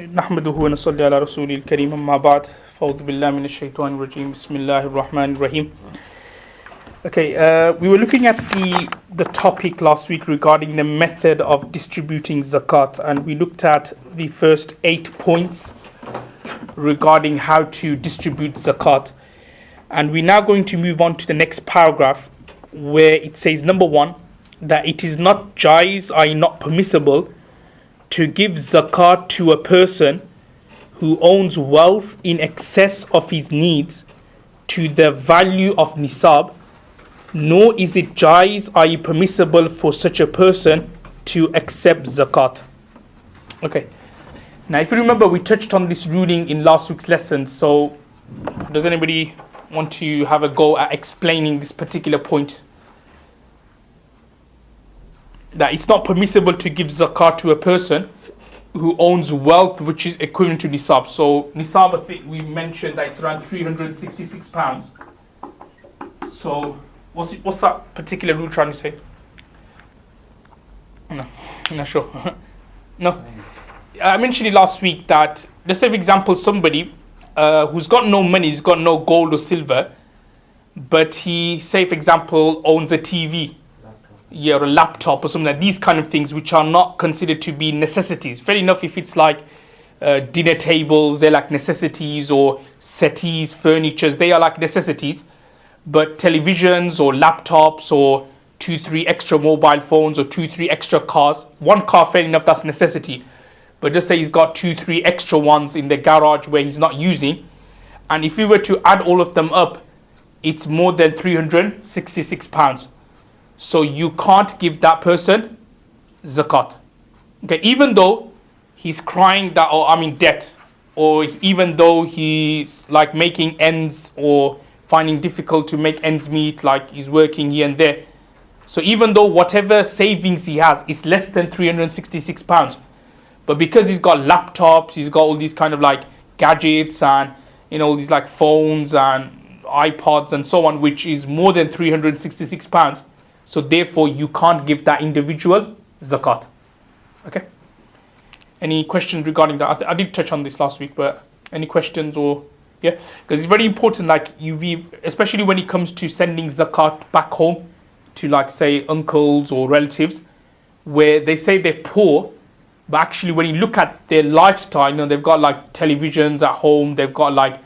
نحمده ونصلي على رسول الكريم أما بعد فأعوذ بالله من الشيطان الرجيم بسم الله الرحمن الرحيم. We were looking at the topic last week regarding the method of distributing zakat, and we looked at the first 8 points regarding how to distribute zakat. And we're now going to move on to the next paragraph where it says, number 1, that it is not jaiz, i.e. not permissible, to give zakat to a person who owns wealth in excess of his needs to the value of nisab, nor is it jaiz, i.e. permissible for such a person to accept zakat. Okay, now if you remember, we touched on this ruling in last week's lesson, so does anybody want to have a go at explaining this particular point? That it's not permissible to give zakat to a person who owns wealth which is equivalent to nisab. So nisab, I think we mentioned that it's around £366. So what's that particular rule trying to say? No, I'm not sure. No, I mentioned it last week that, let's say for example somebody who's got no money, he's got no gold or silver, but he, say for example, owns a TV, or a laptop or something like these kind of things, which are not considered to be necessities. Fair enough if it's like dinner tables, they're like necessities, or settees, furnitures, they are like necessities. But televisions or laptops or 2-3 extra mobile phones or 2-3 extra cars, one car, fair enough, that's necessity. But just say he's got 2-3 extra ones in the garage where he's not using, and if we were to add all of them up, it's more than £366. So you can't give that person zakat. Okay, even though he's crying that, oh, I'm in debt, or even though he's like making ends or finding difficult to make ends meet, like he's working here and there. So even though whatever savings he has is less than £366, but because he's got laptops, he's got all these kind of like gadgets and all these like phones and iPods and so on, which is more than £366. So therefore, you can't give that individual zakat. Okay. Any questions regarding that? I did touch on this last week, but any questions or yeah? Because it's very important, like especially when it comes to sending zakat back home to, like, say, uncles or relatives, where they say they're poor, but actually when you look at their lifestyle, they've got like televisions at home, they've got like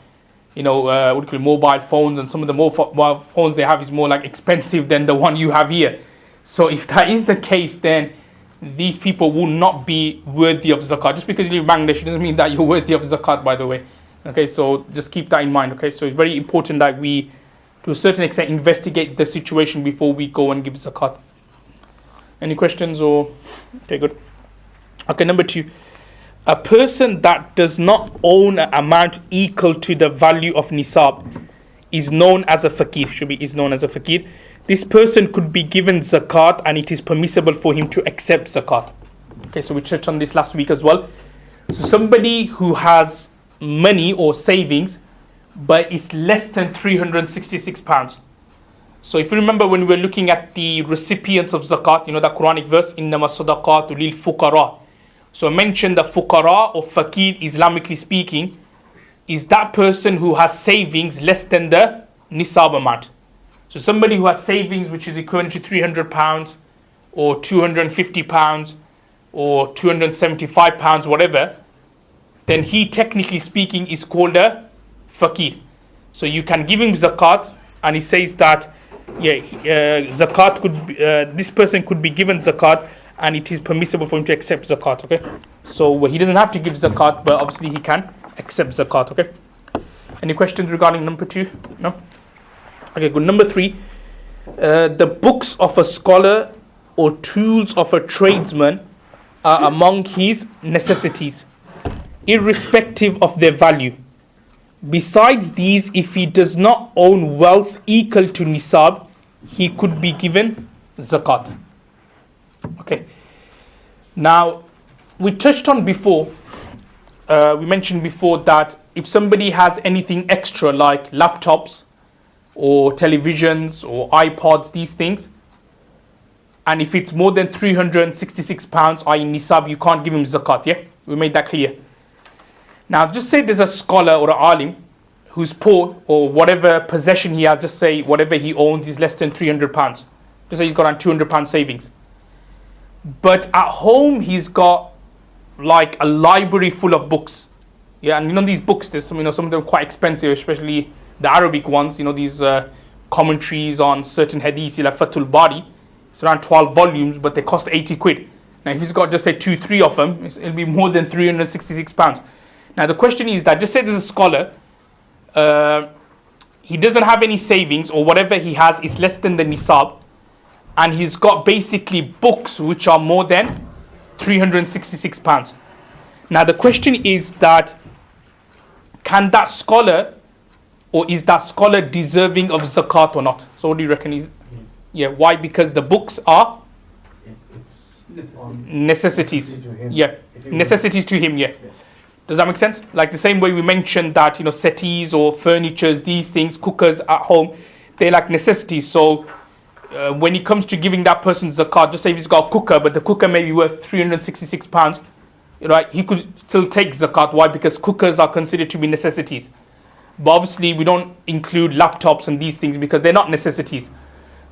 mobile phones, and some of the mobile phones they have is more like expensive than the one you have here. So if that is the case, then these people will not be worthy of zakat. Just because you live in Bangladesh doesn't mean that you're worthy of zakat, by the way. Okay, so just keep that in mind. Okay, so it's very important that we, to a certain extent, investigate the situation before we go and give zakat. Any questions or? Okay, good. Okay, number 2. A person that does not own an amount equal to the value of nisab is known as a faqir. Is known as a faqir. This person could be given zakat, and it is permissible for him to accept zakat. Okay, so we touched on this last week as well. So somebody who has money or savings, but it's less than £366. So if you remember when we were looking at the recipients of zakat, that Quranic verse, إِنَّمَا الصَّدَقَاتُ لِلْفُقَرَاءِ. So I mentioned the fuqara or faqir, Islamically speaking, is that person who has savings less than the nisab amount. So somebody who has savings which is equivalent to £300 or £250 or £275, whatever, then he, technically speaking, is called a faqir. So you can give him zakat, and he says that zakat could be, this person could be given zakat, and it is permissible for him to accept zakat. Okay, so he doesn't have to give zakat, but obviously he can accept zakat. Okay, any questions regarding number 2? No. Okay, good. Number 3, the books of a scholar or tools of a tradesman are among his necessities, irrespective of their value. Besides these, if he does not own wealth equal to nisab, he could be given zakat. Okay, now we touched on before, we mentioned before that if somebody has anything extra like laptops or televisions or iPods, these things, and if it's more than £366, i.e. nisab, you can't give him zakat. Yeah, we made that clear. Now, just say there's a scholar or an alim who's poor, or whatever possession he has, just say whatever he owns is less than £300. Just say he's got around £200 savings. But at home, he's got like a library full of books. Yeah, and these books, there's some, some of them are quite expensive, especially the Arabic ones, these commentaries on certain hadiths, like Fathul Bari. It's around 12 volumes, but they cost 80 quid. Now, if he's got just say 2-3 of them, it'll be more than £366. Now, the question is that, just say there's a scholar, he doesn't have any savings, or whatever he has is less than the nisab, and he's got basically books which are more than £366. Now, the question is that, can that scholar, or is that scholar deserving of zakat or not? So what do you reckon? Yeah, why? Because the books are necessities. Yeah, necessities to him. Yeah. Does that make sense? Like the same way we mentioned that, settees or furnitures, these things, cookers at home, they're like necessities. So when it comes to giving that person zakat, just say if he's got a cooker, but the cooker may be worth £366, right? He could still take zakat. Why? Because cookers are considered to be necessities. But obviously we don't include laptops and these things because they're not necessities.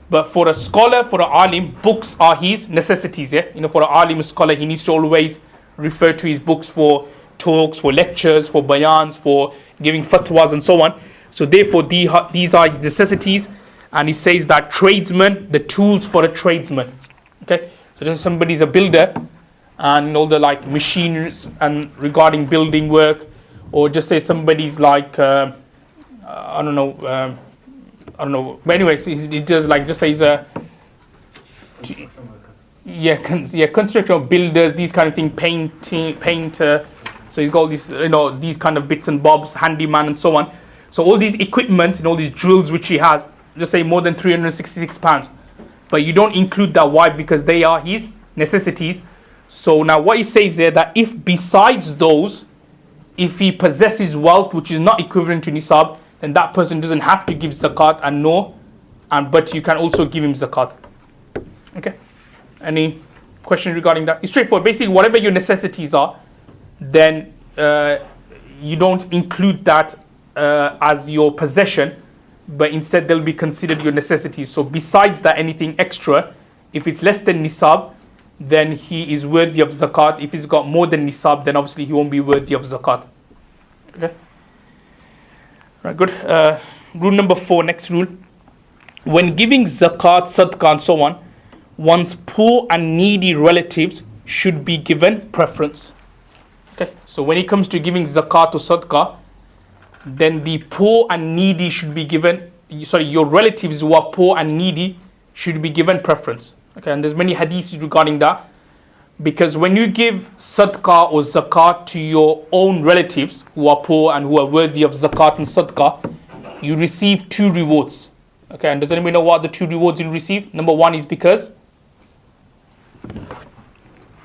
But for a scholar, for an alim, books are his necessities. Yeah, for an alim, a scholar, he needs to always refer to his books for talks, for lectures, for bayans, for giving fatwas and so on. So therefore these are his necessities, and he says that tradesmen, the tools for a tradesman. Okay, so just somebody's a builder, and all the like machines and regarding building work, or just say somebody's like I don't know, but anyways, he does like, just say he's a construction builders, these kind of thing, painter. So he's got all these, these kind of bits and bobs, handyman and so on. So all these equipments and all these drills which he has, just say more than £366. But you don't include that. Why? Because they are his necessities. So now what he says there, that if besides those, if he possesses wealth which is not equivalent to nisab, then that person doesn't have to give zakat, but you can also give him zakat. Okay? Any questions regarding that? It's straightforward. Basically, whatever your necessities are, then you don't include that as your possession, but instead they'll be considered your necessities. So besides that, anything extra, if it's less than nisab, then he is worthy of zakat. If he's got more than nisab, then obviously he won't be worthy of zakat. Okay? Right, good. Rule number 4, next rule. When giving zakat, sadaqah and so on, one's poor and needy relatives should be given preference. Okay, so when it comes to giving zakat or sadaqah, then the poor and needy should be given, your relatives who are poor and needy should be given preference. Okay, and there's many hadiths regarding that, because when you give sadaqah or zakat to your own relatives who are poor and who are worthy of zakat and sadaqah, you receive 2 rewards. Okay, and does anybody know what the 2 rewards you receive? Number 1 is because,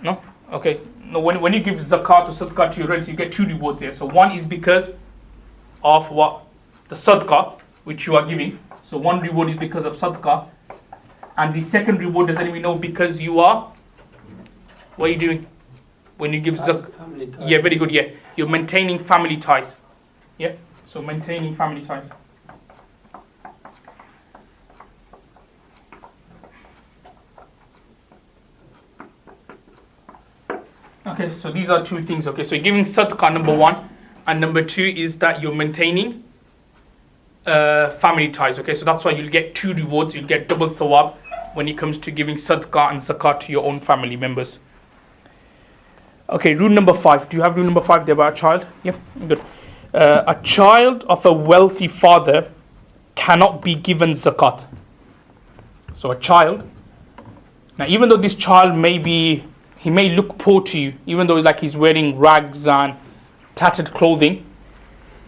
no? Okay, no, when you give zakat or sadaqah to your relatives, you get 2 rewards here. So one is because of what? The sadaqah which you are giving. So one reward is because of sadaqah. And the second reward, does anybody know, because you are, what are you doing? When you give zakat? Yeah, very good, yeah. You're maintaining family ties. Yeah, so maintaining family ties. Okay, so these are 2 things. Okay, so you're giving sadaqah, number 1, and number 2 is that you're maintaining family ties. Okay, so that's why you'll get 2 rewards. You'll get double thawab when it comes to giving sadaqah and zakat to your own family members. Okay, rule number 5. Do you have rule number 5 there about a child? Yeah, good. A child of a wealthy father cannot be given zakat. So a child, now even though this child he may look poor to you, even though like he's wearing rags and tattered clothing,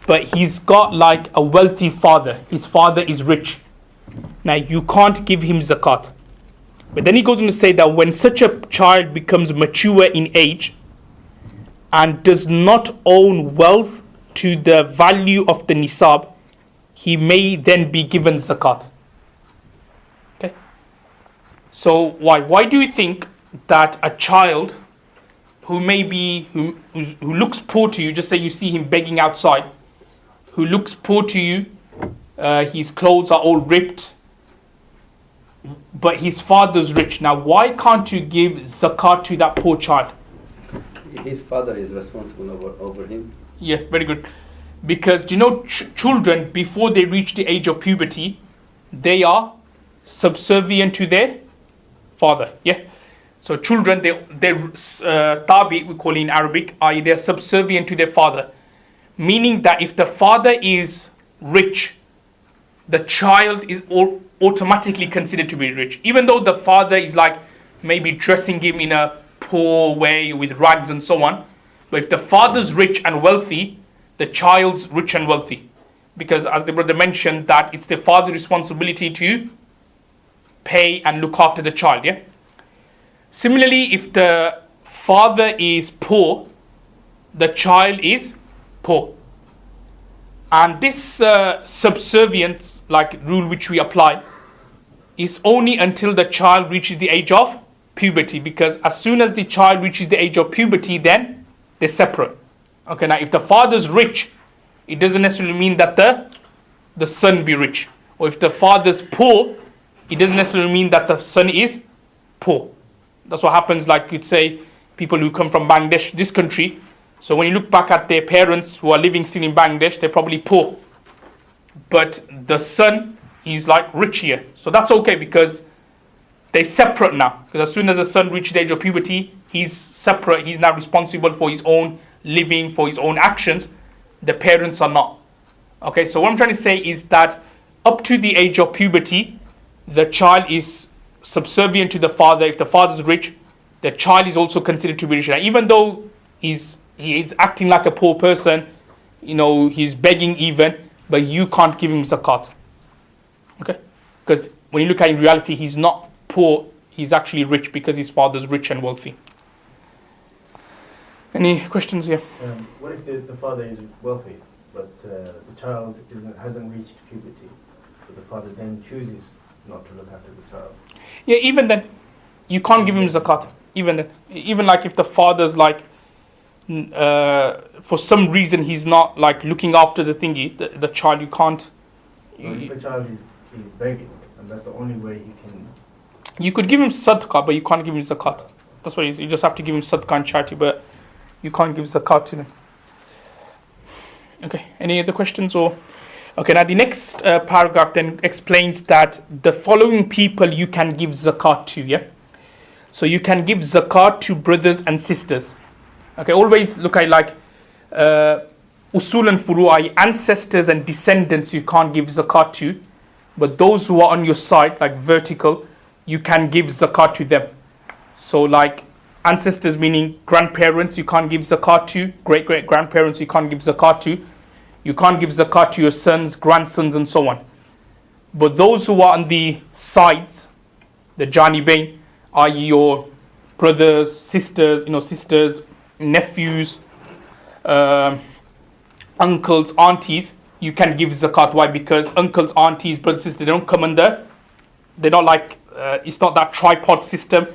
but he's got like a wealthy father. His father is rich. Now you can't give him zakat. But then he goes on to say that when such a child becomes mature in age and does not own wealth to the value of the nisab, he may then be given zakat. Okay. So why do you think that a child who looks poor to you, just say you see him begging outside, who looks poor to you, his clothes are all ripped, but his father's rich. Now, why can't you give zakat to that poor child? His father is responsible over him. Yeah, very good. Because children, before they reach the age of puberty, they are subservient to their father. Yeah. So children, they're tabi, we call it in Arabic, i.e. they're subservient to their father. Meaning that if the father is rich, the child is automatically considered to be rich. Even though the father is like maybe dressing him in a poor way with rags and so on. But if the father's rich and wealthy, the child's rich and wealthy. Because as the brother mentioned, that it's the father's responsibility to pay and look after the child. Yeah. Similarly, if the father is poor, the child is poor. And this subservience rule which we apply is only until the child reaches the age of puberty, because as soon as the child reaches the age of puberty, then they're separate. Okay, now if the father's rich, it doesn't necessarily mean that the son be rich. Or if the father's poor, it doesn't necessarily mean that the son is poor. That's what happens, like you'd say, people who come from Bangladesh, this country. So when you look back at their parents who are living still in Bangladesh, they're probably poor. But the son is like rich here. So that's okay because they're separate now. Because as soon as the son reaches the age of puberty, he's separate. He's now responsible for his own living, for his own actions. The parents are not. Okay, so what I'm trying to say is that up to the age of puberty, the child is subservient to the father. If the father is rich, the child is also considered to be rich. Now, even though he is acting like a poor person, he's begging even, but you can't give him zakat. Okay? Because when you look at it in reality, he's not poor, he's actually rich because his father's rich and wealthy. Any questions here? What if the father is wealthy, but the child hasn't reached puberty, but the father then chooses not to look after the child? Yeah, even then, you can't give him zakat. Even then, even like if the father's for some reason he's not looking after the thingy, the child, you can't. So if the child is begging, and that's the only way he can. You could give him sadaqah, but you can't give him zakat. That's what it is. You just have to give him sadaqah and charity, but you can't give zakat to them. Okay, any other questions? Okay, now the next paragraph then explains that the following people you can give zakat to, yeah? So you can give zakat to brothers and sisters. Okay, always look at usul and furu'i, ancestors and descendants you can't give zakat to, but those who are on your side, vertical, you can give zakat to them. So ancestors meaning grandparents you can't give zakat to, great-great-grandparents you can't give zakat to, you can't give zakat to your sons, grandsons and so on. But those who are on the sides, the janibain, i.e. your brothers, sisters, nephews, uncles, aunties, you can give zakat. Why? Because uncles, aunties, brothers, sisters, they don't come under, they're not it's not that tripod system.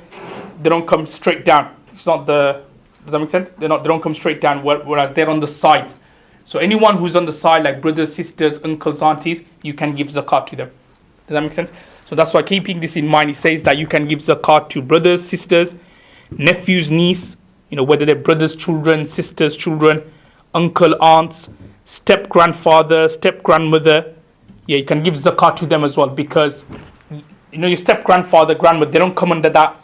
They don't come straight down. It's not does that make sense? They don't come straight down, whereas they're on the sides. So anyone who's on the side, like brothers, sisters, uncles, aunties, you can give zakat to them. Does that make sense? So that's why, keeping this in mind, it says that you can give zakat to brothers, sisters, nephews, niece, whether they're brothers' children, sisters' children, uncle, aunts, step-grandfather, step-grandmother. Yeah, you can give zakat to them as well, because your step-grandfather, grandmother, they don't come under that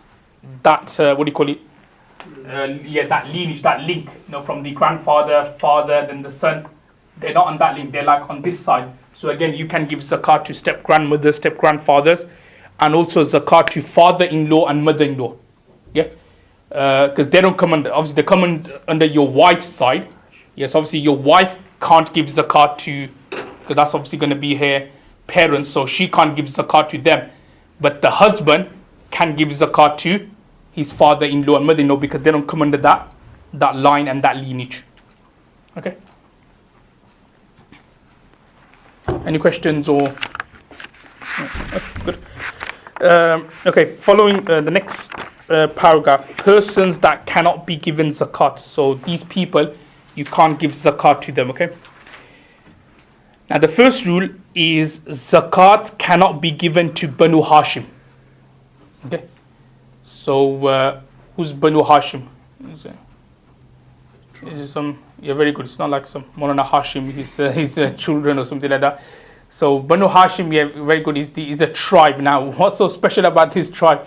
what do you call it? That lineage, that link, from the grandfather, father, then the son. They're not on that link, they're on this side. So again, you can give zakat to step-grandmothers, step-grandfathers, and also zakat to father-in-law and mother-in-law. Yeah? Because they don't come under, obviously they come under your wife's side. Yes, obviously your wife can't give zakat to, because that's obviously going to be her parents, so she can't give zakat to them. But the husband can give zakat to his father-in-law and mother-in-law, because they don't come under that line and that lineage. Okay? Any questions or? Okay, good. Okay, following the next paragraph, persons that cannot be given zakat. So these people, you can't give zakat to them, okay? Now the first rule is zakat cannot be given to Banu Hashim. Okay? So who's Banu Hashim? Is it some, yeah, very good. It's not like some Maulana Hashim, his children or something like that. So Banu Hashim, yeah, very good. Is a tribe. Now, what's so special about this tribe?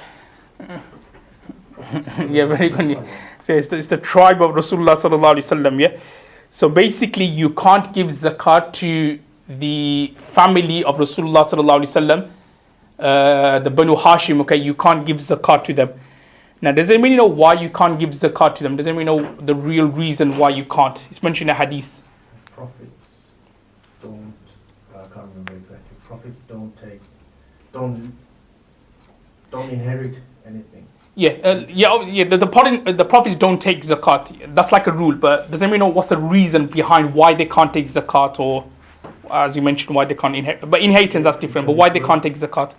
Yeah, very good. Yeah. So it's the tribe of Rasulullah sallallahu alaihi wasallam. Yeah. So basically, you can't give zakat to the family of Rasulullah sallallahu alaihi wasallam, the Banu Hashim. Okay, you can't give zakat to them. Now, does anybody know why you can't give zakat to them? Does anybody know the real reason why you can't? It's mentioned in a hadith. Prophets don't, I can't remember exactly. Prophets don't inherit anything. The prophets don't take zakat. That's like a rule, but does anybody know what's the reason behind why they can't take zakat, or as you mentioned, why they can't inherit? But inheritance, that's different. But why they can't take zakat?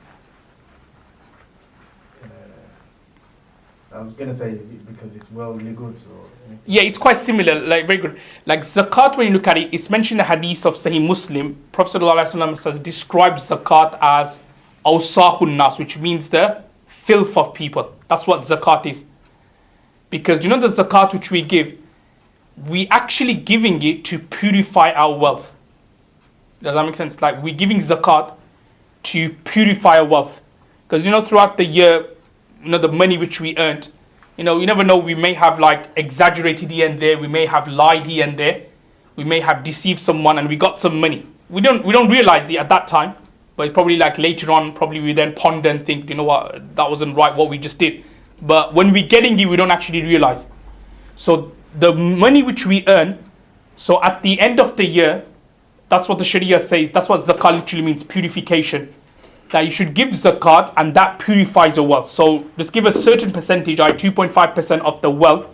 I was going to say, is it because it's worldly goods or anything? Yeah, it's quite similar, like very good. Like zakat, when you look at it, it's mentioned in the hadith of Sahih Muslim. Prophet ﷺ says, describes zakat as awsahun nas, which means the filth of people. That's what zakat is. Because you know the zakat which we give, we actually giving it to purify our wealth. Does that make sense? Like we're giving zakat to purify our wealth. Because you know throughout the year, you know the money which we earned, you know, you never know, we may have like exaggerated here and there, we may have lied here and there, we may have deceived someone and we got some money. We don't realize it at that time, but probably like later on, probably we then ponder and think, you know what, that wasn't right what we just did. But when we're getting it, we don't actually realize. So the money which we earn, so at the end of the year, that's what the Sharia says, that's what zakat literally means, purification. That you should give zakat and that purifies your wealth. So just give a certain percentage, 2.5% of the wealth,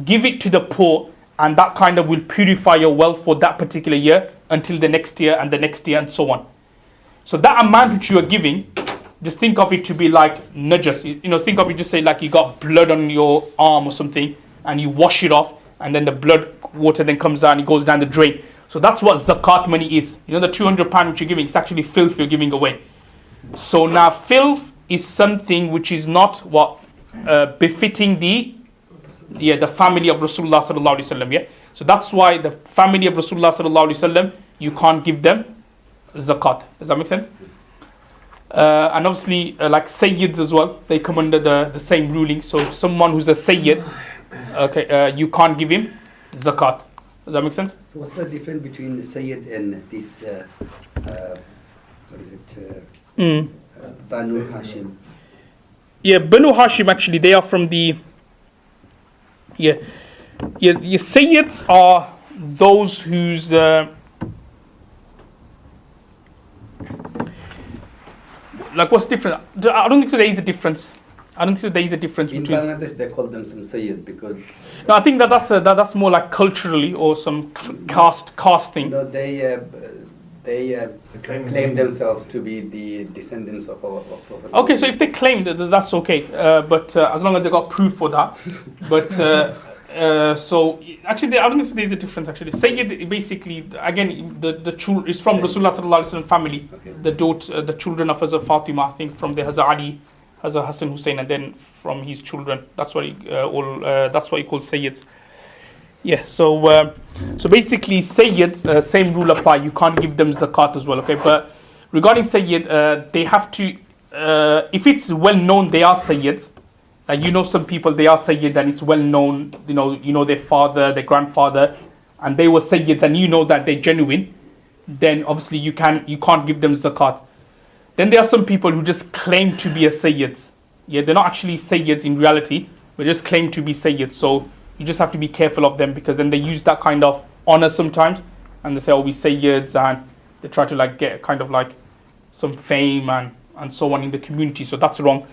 give it to the poor, and that kind of will purify your wealth for that particular year until the next year and the next year and so on. So that amount which you are giving, just think of it to be like najas. You know, think of it, just say like you got blood on your arm or something and you wash it off and then the blood water then comes out and it goes down the drain. So that's what zakat money is. You know, the £200 which you're giving, it's actually filth you're giving away. So now filth is something which is not what befitting the family of Rasulullah sallallahu alaihi wasallam. Yeah. So that's why the family of Rasulullah sallallahu alaihi wasallam, you can't give them zakat. Does that make sense? And obviously, like sayyids as well, they come under the same ruling. So someone who's a sayyid, okay, you can't give him zakat. Does that make sense? So what's the difference between the sayyid and this? What is it? Banu Hashim. Yeah, Banu Hashim actually, they are from the Sayyids are those whose like what's different? I don't think so there is a difference. I don't think so there is a difference in between. Bangladesh they call them some Sayyid because No, I think that's more like culturally or some caste thing. no, they claim themselves to be the descendants of our Prophet. Okay, so if they claim that, that's okay, but as long as they got proof for that. But so actually, I don't think there's a difference. Actually, Sayyid basically again the children is from Rasulullah sallallahu alaihi wasallam family. Okay. The daughter, the children of Hazrat Fatima, I think from the Hazrat Ali, Hazrat Hassan Hussein, and then from his children. That's what that's what he calls Sayyids. Yeah, so basically Sayyids, same rule apply. You can't give them zakat as well, okay? But regarding Sayyid, they have to, if it's well known they are Sayyids, like you know some people they are Sayyid and it's well known, you know their father, their grandfather, and they were Sayyids and you know that they're genuine, then obviously you can't give them zakat. Then there are some people who just claim to be a Sayyid. Yeah, they're not actually Sayyids in reality, but just claim to be Sayyids. So you just have to be careful of them because then they use that kind of honor sometimes and they say, oh, we Sayyids, and they try to like get kind of like some fame and so on in the community. So that's wrong.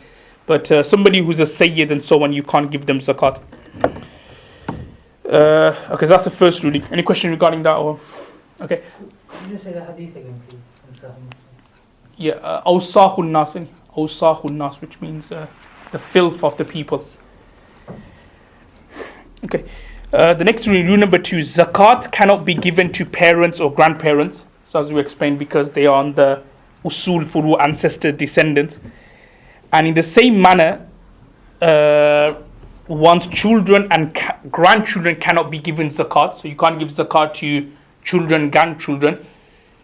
But somebody who's a Sayyid and so on, you can't give them zakat. Okay, so that's the first ruling. Any question regarding that? Or okay. Can you say the hadith again, please? Yeah, awsahun nas, awsahun nas, which means the filth of the people. Okay. The next rule number 2, zakat cannot be given to parents or grandparents. So as we explained, because they are on the usul, furu, ancestor, descendants. And in the same manner, one's children and grandchildren cannot be given zakat. So you can't give zakat to children, grandchildren.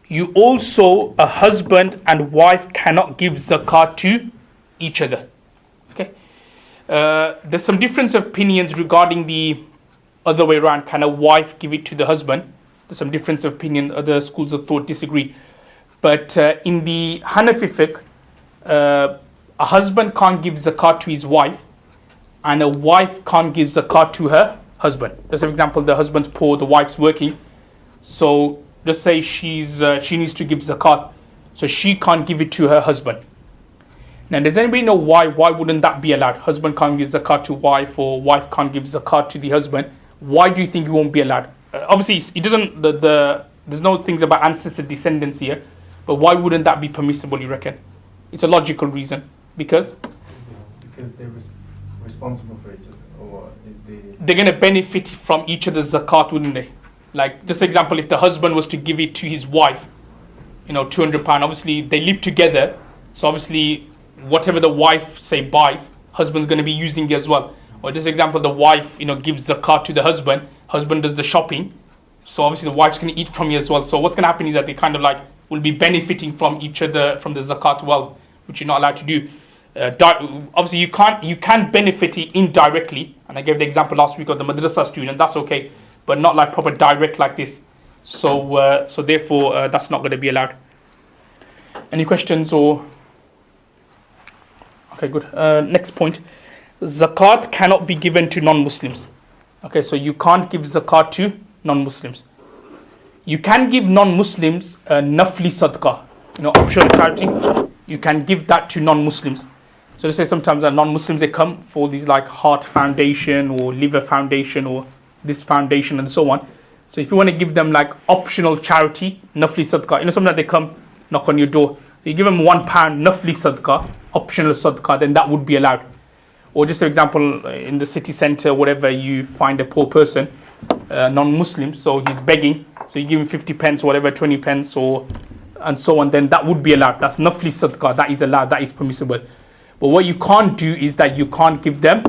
You also, a husband and wife cannot give zakat to each other. Okay. There's some difference of opinions regarding the other way around. Can a wife give it to the husband? There's some difference of opinion. Other schools of thought disagree. But in the Hanafi fiqh, a husband can't give zakat to his wife, and a wife can't give zakat to her husband. Just for example, the husband's poor, the wife's working. So just say she needs to give zakat, so she can't give it to her husband. Now, does anybody know why? Why wouldn't that be allowed? Husband can't give zakat to wife, or wife can't give zakat to the husband. Why do you think it won't be allowed? Obviously, it doesn't. There's no things about ancestor descendants here, but why wouldn't that be permissible? You reckon? It's a logical reason. Because they're responsible for each other, or they're going to benefit from each other's zakat, wouldn't they? Like, just example, if the husband was to give it to his wife, £200, obviously they live together, so obviously whatever the wife say buys, husband's going to be using it as well. Or just example, the wife gives zakat to the husband does the shopping, so obviously the wife's going to eat from it as well. So what's going to happen is that they kind of like will be benefiting from each other, from the zakat wealth, which you're not allowed to do. Obviously you can benefit it indirectly, and I gave the example last week of the madrasa student. That's okay, but not like proper direct like this. So therefore that's not going to be allowed. Any questions or? Okay, good. Next point, zakat cannot be given to non-Muslims. Okay, so you can't give zakat to non-Muslims. You can give non-Muslims nafli sadaqah, optional charity. You can give that to non-Muslims. So let's say sometimes non-Muslims, they come for these like heart foundation or liver foundation or this foundation and so on. So if you want to give them like optional charity, nafli sadaqah, sometimes they come knock on your door. You give them £1 nafli sadaqah, optional sadaqah, then that would be allowed. Or just for example, in the city centre, whatever, you find a poor person, non-Muslim, so he's begging, so you give him 50 pence, whatever, 20 pence, or and so on, then that would be allowed. That's nafli sadaqah, that is allowed, that is permissible. But what you can't do is that you can't give them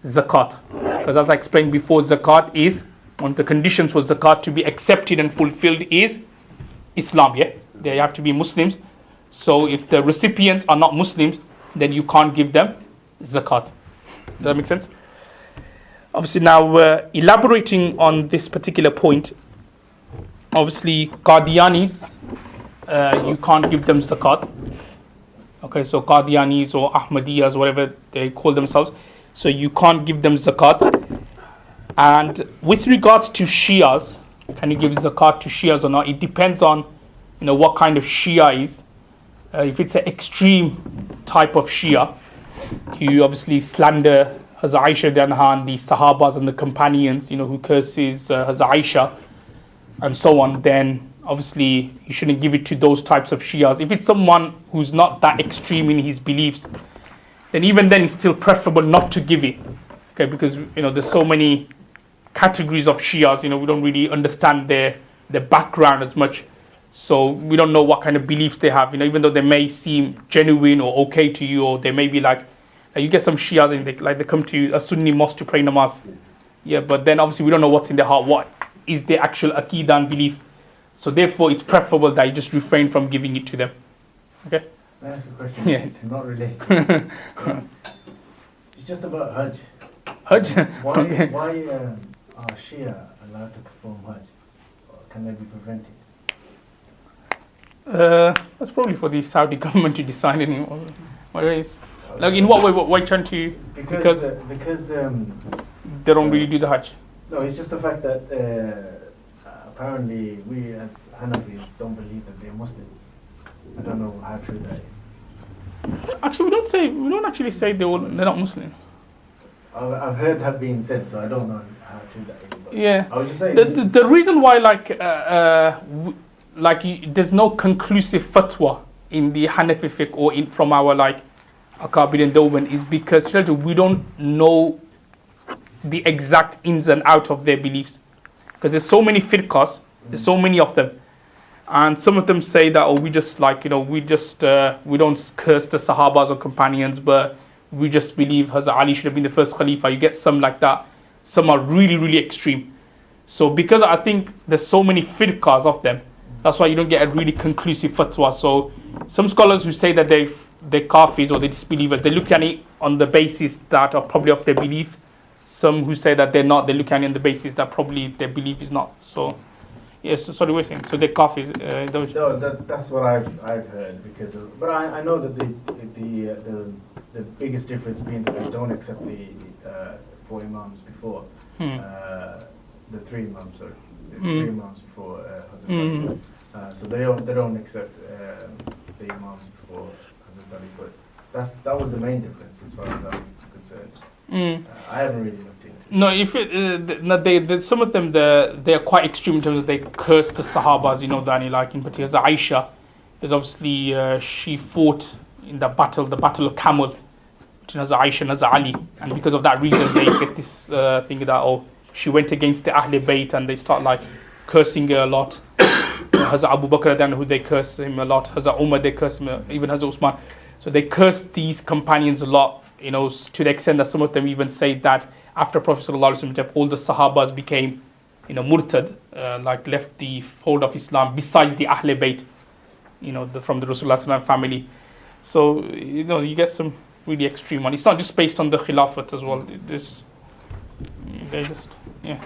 zakat. Because as I explained before, zakat is, one of the conditions for zakat to be accepted and fulfilled is Islam, yeah? They have to be Muslims. So if the recipients are not Muslims, then you can't give them zakat. Does that make sense? Obviously now, elaborating on this particular point, obviously Qadianis, you can't give them zakat. Okay, so Qadianis or Ahmadiyas, whatever they call themselves, so you can't give them zakat. And with regards to Shias, can you give zakat to Shias or not? It depends on what kind of Shia is. If it's an extreme type of Shia, you obviously slander Hazrat Aisha and the Sahabas and the companions, who curses Hazrat Aisha and so on, then obviously you shouldn't give it to those types of Shias. If it's someone who's not that extreme in his beliefs, then even then it's still preferable not to give it. Okay, because there's so many categories of Shias, we don't really understand their background as much. So we don't know what kind of beliefs they have, even though they may seem genuine or okay to you, or they may be like you get some Shias and they come to a Sunni mosque to pray namaz. Yeah, but then obviously we don't know what's in their heart, what is their actual aqidah and belief. So therefore it's preferable that you just refrain from giving it to them. Okay? Can I ask a question? Yes. It's not related. It's just about Hajj. Hajj? Why Okay. Are Shia allowed to perform Hajj? Or can they be prevented? That's probably for the Saudi government to decide in what ways. Like in what way? Why trying to? Because they don't really do the Hajj. No, it's just the fact that apparently we as Hanafis don't believe that they're Muslims. I don't know how true that is. Actually, we don't actually say they're not Muslims. I've heard that being said, so I don't know how true that is. But Yeah. I was just saying. The reason why there's no conclusive fatwa in the Hanafi fiqh or from our Akabir and Doban is because we don't know the exact ins and out of their beliefs. Because there's so many firqas, there's so many of them. And some of them say that, we just we don't curse the Sahabas or companions, but we just believe Hazrat Ali should have been the first Khalifa. You get some like that. Some are really, really extreme. So because I think there's so many firqas of them, that's why you don't get a really conclusive fatwa. So some scholars who say that they're kafirs or they're disbelievers, they look at it on the basis that are probably of their belief. Some who say that they're not, they look at it on the basis that probably their belief is not. So, yes, sorry, we're saying. So they're kafirs. No, that's what I've heard. But I know that the biggest difference being that they don't accept the 4 imams before. The 3 imams, sorry. The 3 imams before Hazrat Ali. So they don't accept the imams before Hazrat Ali. But that was the main difference as far as I'm concerned. I haven't really looked into it. No, if some of them they are quite extreme in terms of they curse the Sahabas, Dani, like in particular Aisha. There's obviously she fought in the battle of Camel between Hazrat Aisha and Hazrat Ali, and because of that reason they get this thing that she went against the Ahl Bayt and they start like cursing her a lot. Hazrat Abu Bakr then who they curse him a lot. Hazrat Umar they curse him, even Hazrat Usman. So they curse these companions a lot. To the extent that some of them even say that after Prophet ﷺ, all the Sahabas became, murtad, like left the fold of Islam, besides the Ahl Bayt, from the Rasulullah family. So, you get some really extreme one. It's not just based on the Khilafat as well. They just, yeah.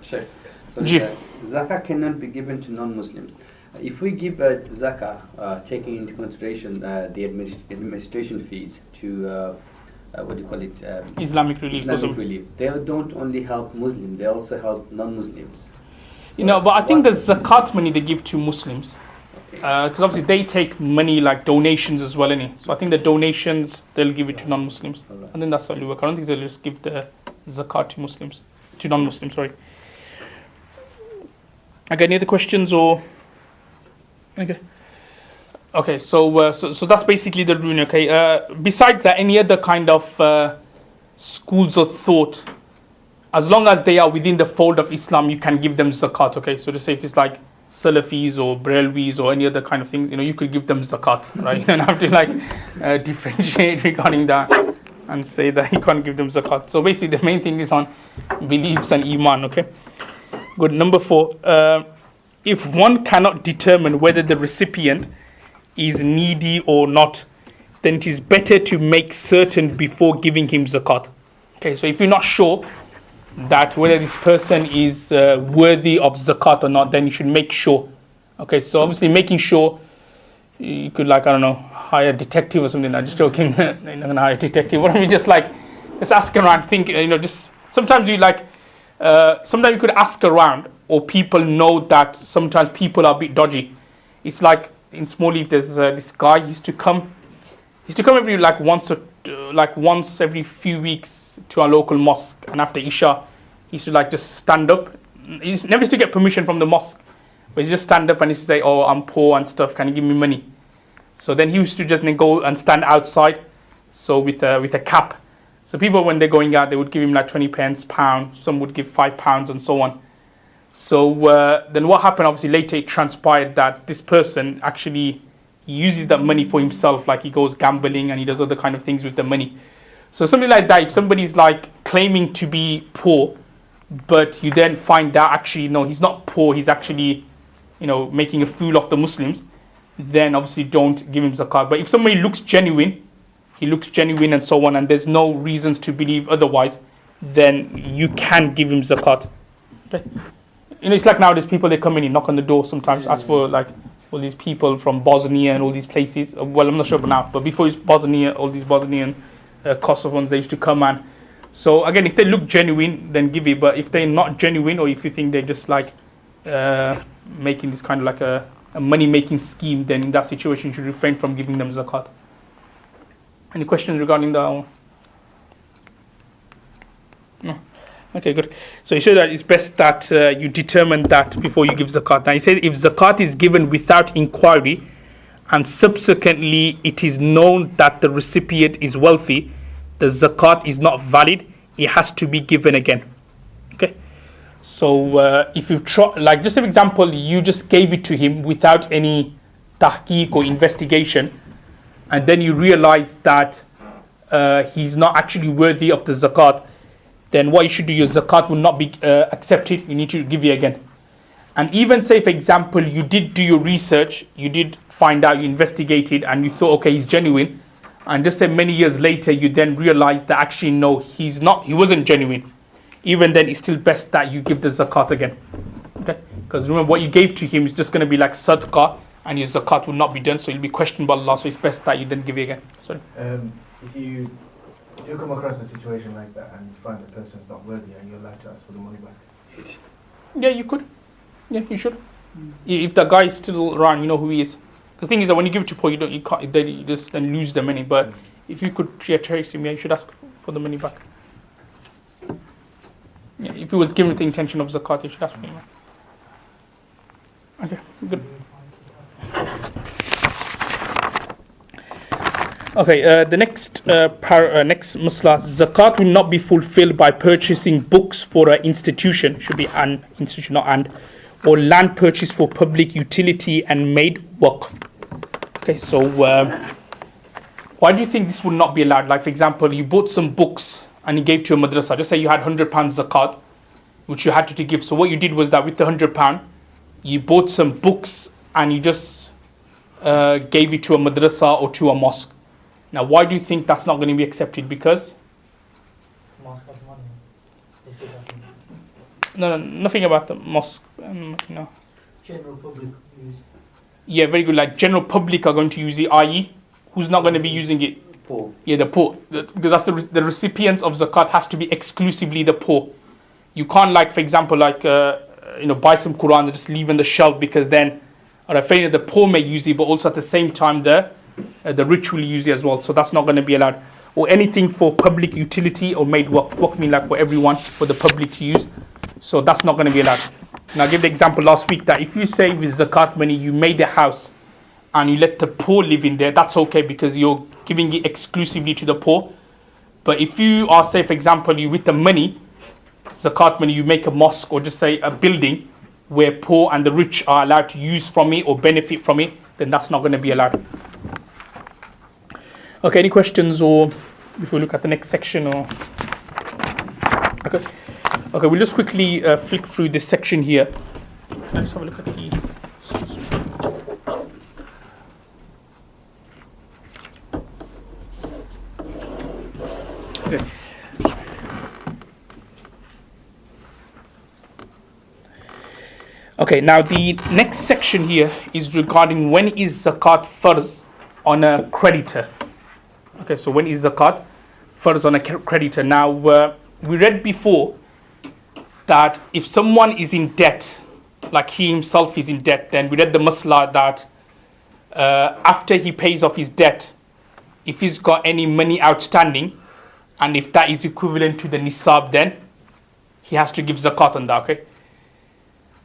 Sure. So zakah cannot be given to non-Muslims. If we give zakah, taking into consideration the administration fees to Islamic relief. They don't only help Muslims; they also help non-Muslims. So but I think the zakat money they give to Muslims, because obviously they take money like donations as well, innit? So I think the donations they'll give it to non-Muslims. I think that's how it works. I don't think they'll just give the zakat to non-Muslims. Sorry. Okay, any other questions or? Okay. So that's basically the rule. Okay. Besides that, any other kind of schools of thought, as long as they are within the fold of Islam, you can give them zakat. Okay. So just say if it's like Salafis or Brelwis or any other kind of things, you could give them zakat, right? You don't have to differentiate regarding that and say that you can't give them zakat. So basically, the main thing is on beliefs and iman. Okay. Good. Number 4. If one cannot determine whether the recipient is needy or not, then it is better to make certain before giving him zakat. Okay, so if you're not sure that whether this person is worthy of zakat or not, then you should make sure. Okay, so obviously making sure, you could hire a detective or something. I'm just joking. You're not going to hire a detective. What I mean, just ask around, think, just sometimes sometimes you could ask around, or people know that sometimes people are a bit dodgy. It's like in Small Leaf, there's this guy. He used to come every once every few weeks to our local mosque, and after Isha, he used to just stand up. He never used to get permission from the mosque, but he just stand up and he used to say, "Oh, I'm poor and stuff. Can you give me money?" So then he used to just go and stand outside, so with a cap. So people, when they're going out, they would give him 20 pence, £1. Some would give £5 and so on. So then what happened, obviously later it transpired that this person actually uses that money for himself, like he goes gambling and he does other kind of things with the money. So something like that, if somebody's claiming to be poor, but you then find out actually, no, he's not poor, he's actually, making a fool of the Muslims, then obviously don't give him zakat. But if somebody looks genuine, and so on, and there's no reasons to believe otherwise, then you can give him zakat. Okay. It's like nowadays people, they come in and knock on the door sometimes, ask for all these people from Bosnia and all these places. Well, I'm not sure about now, but before it's Bosnia, all these Bosnian Kosovans, they used to come and. So again, if they look genuine, then give it. But if they're not genuine, or if you think they're just making this kind of a money-making scheme, then in that situation you should refrain from giving them zakat. Any questions regarding that? No. Okay, good. So he said that it's best that you determine that before you give zakat. Now he says if zakat is given without inquiry and subsequently it is known that the recipient is wealthy, the zakat is not valid. It has to be given again. Okay. So if you try, like just an example, you just gave it to him without any tahqiq or investigation, and then you realize that he's not actually worthy of the zakat, then what you should do, your zakat will not be accepted. You need to give it again. And even say, for example, you did do your research, you did find out, you investigated, and you thought, okay, he's genuine, and just say many years later, you then realize that actually no, he's not, he wasn't genuine. Even then, it's still best that you give the zakat again. Okay? Because remember, what you gave to him is just going to be like sadaqah, and your zakat will not be done, so you'll be questioned by Allah. So it's best that you then give it again. Sorry. If you do come across a situation like that and you find the person's not worthy, and you're allowed to ask for the money back. Yeah, you could. Yeah, you should. If the guy is still around, you know who he is. Because the thing is that when you give it to poor, you can't, then you just then lose the money. But if you could trace him, yeah, you should ask for the money back. Yeah, if he was given with the intention of zakat, you should ask for him. Okay, good. Okay, the next next masla, zakat will not be fulfilled by purchasing books for an institution, should be an institution, not and, or land purchase for public utility and made waqf. Okay, so why do you think this would not be allowed? Like, for example, you bought some books and you gave to a madrasa. Just say you had £100 zakat, which you had to give. So what you did was that with the £100, you bought some books and you just gave it to a madrasa or to a mosque. Now, why do you think that's not going to be accepted? Because Mosque has money. They should have money. no, nothing about the mosque. No. General public use. Yeah, very good. Like general public are going to use it, i.e., who's not going to be using it? Poor. Yeah, the poor. Because that's the recipients of zakat has to be exclusively the poor. You can't, like, for example, like buy some Quran and just leave on the shelf, because then, I'm afraid the poor may use it, but also at the same time the rich will use it as well. So that's not going to be allowed. Or anything for public utility or made waqf. Waqf mean like for everyone, for the public to use. So that's not going to be allowed. And I gave the example last week that if you say with zakat money you made a house and you let the poor live in there, that's okay because you're giving it exclusively to the poor. But if you are, say for example, you with the money, zakat money, you make a mosque or just say a building where poor and the rich are allowed to use from it or benefit from it, then that's not going to be allowed. Okay, any questions, or if we look at the next section, or okay, we'll just quickly flick through this section here. Let's have a look at the. Okay. Okay, now the next section here is regarding when is zakat farz on a creditor. Okay, so when is zakat farz on a creditor? Now, we read before that if someone is in debt, like he himself is in debt, then we read the masla that after he pays off his debt, if he's got any money outstanding, and if that is equivalent to the nisab, then he has to give zakat on that, okay?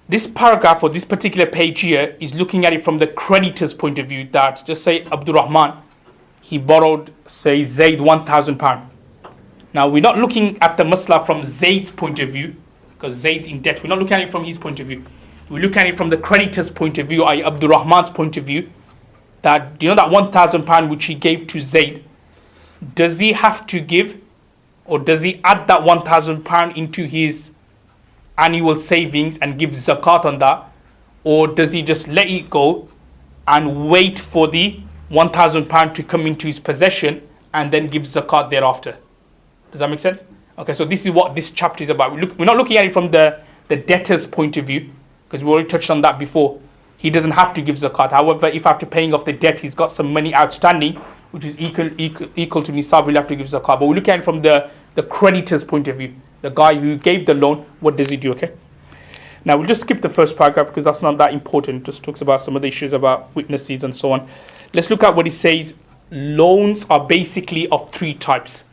This paragraph or this particular page here is looking at it from the creditor's point of view, that just say Abdul Rahman, he borrowed, say, Zayd £1,000. Now, we're not looking at the masla from Zayd's point of view, because Zayd's in debt. We're not looking at it from his point of view. We look at it from the creditor's point of view, i.e. Abdul Rahman's point of view, that, that £1,000 which he gave to Zayd, does he have to give, or does he add that £1,000 into his annual savings and give zakat on that, or does he just let it go and wait for the £1,000 to come into his possession and then give zakat thereafter? Does that make sense? Okay, so this is what this chapter is about. We're not looking at it from the debtor's point of view, because we already touched on that before. He doesn't have to give zakat. However, if after paying off the debt he's got some money outstanding which is equal to nisab, he'll have to give zakat. But we're looking at it from the creditor's point of view. The guy who gave the loan, what does he do? Okay. Now we'll just skip the first paragraph because that's not that important. It just talks about some of the issues about witnesses and so on. Let's look at what it says. Loans are basically of three types.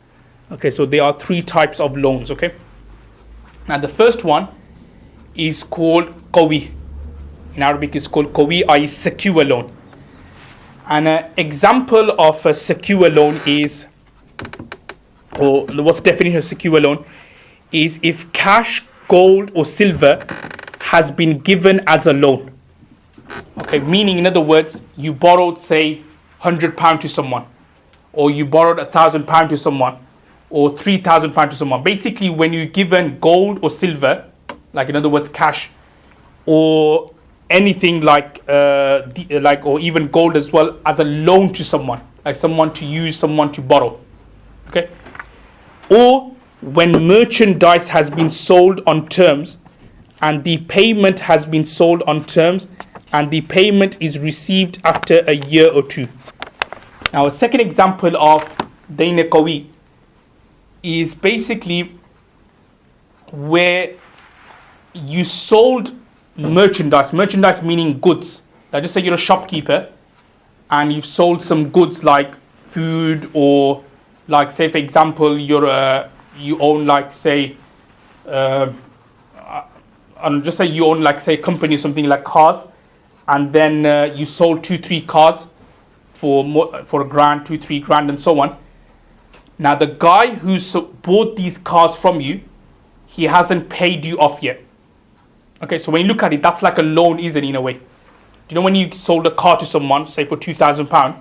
Okay, so there are three types of loans. Okay. Now the first one is called qawi. In Arabic, it's called qawi, i.e. secure loan. An example of a secure loan is, or what's the definition of secure loan, is if cash, gold or silver has been given as a loan. Okay, meaning in other words, you borrowed say £100 to someone, or you borrowed £1,000 to someone, or £3,000 to someone. Basically, when you're given gold or silver, like in other words cash, or anything like or even gold as well, as a loan to someone, like someone to use, someone to borrow. Okay, or when merchandise has been sold on terms and the payment has been sold on terms and the payment is received after a year or two. Now a second example of dayn qawi is basically where you sold merchandise meaning goods. Like just say you're a shopkeeper and you've sold some goods like food, or like say for example you own like say just say you own like say a company or something like cars, and then you sold 2-3 cars for £1,000, 2-3 grand and so on. Now the guy who bought these cars from you, he hasn't paid you off yet. Okay, so when you look at it, that's like a loan, isn't it, in a way? Do you know when you sold a car to someone, say for £2,000,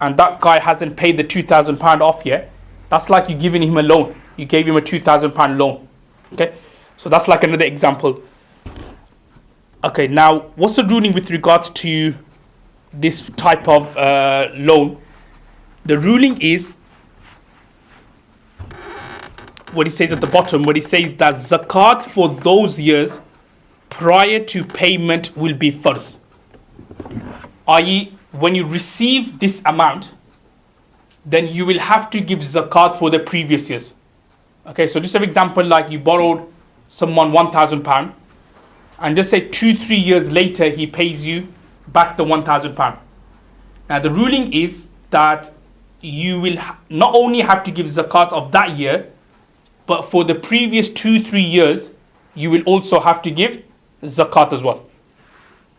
and that guy hasn't paid the £2,000 off yet, that's like you giving him a loan. You gave him a £2,000 loan. Okay, so that's like another example. Okay, now what's the ruling with regards to this type of loan? The ruling is what he says at the bottom, where he says that zakat for those years prior to payment will be first. I.e., when you receive this amount, then you will have to give zakat for the previous years. Okay, so just an example, like you borrowed someone £1,000, and just say 2-3 years later he pays you back the £1,000. Now the ruling is that you will not only have to give zakat of that year, but for the previous 2-3 years you will also have to give zakat as well.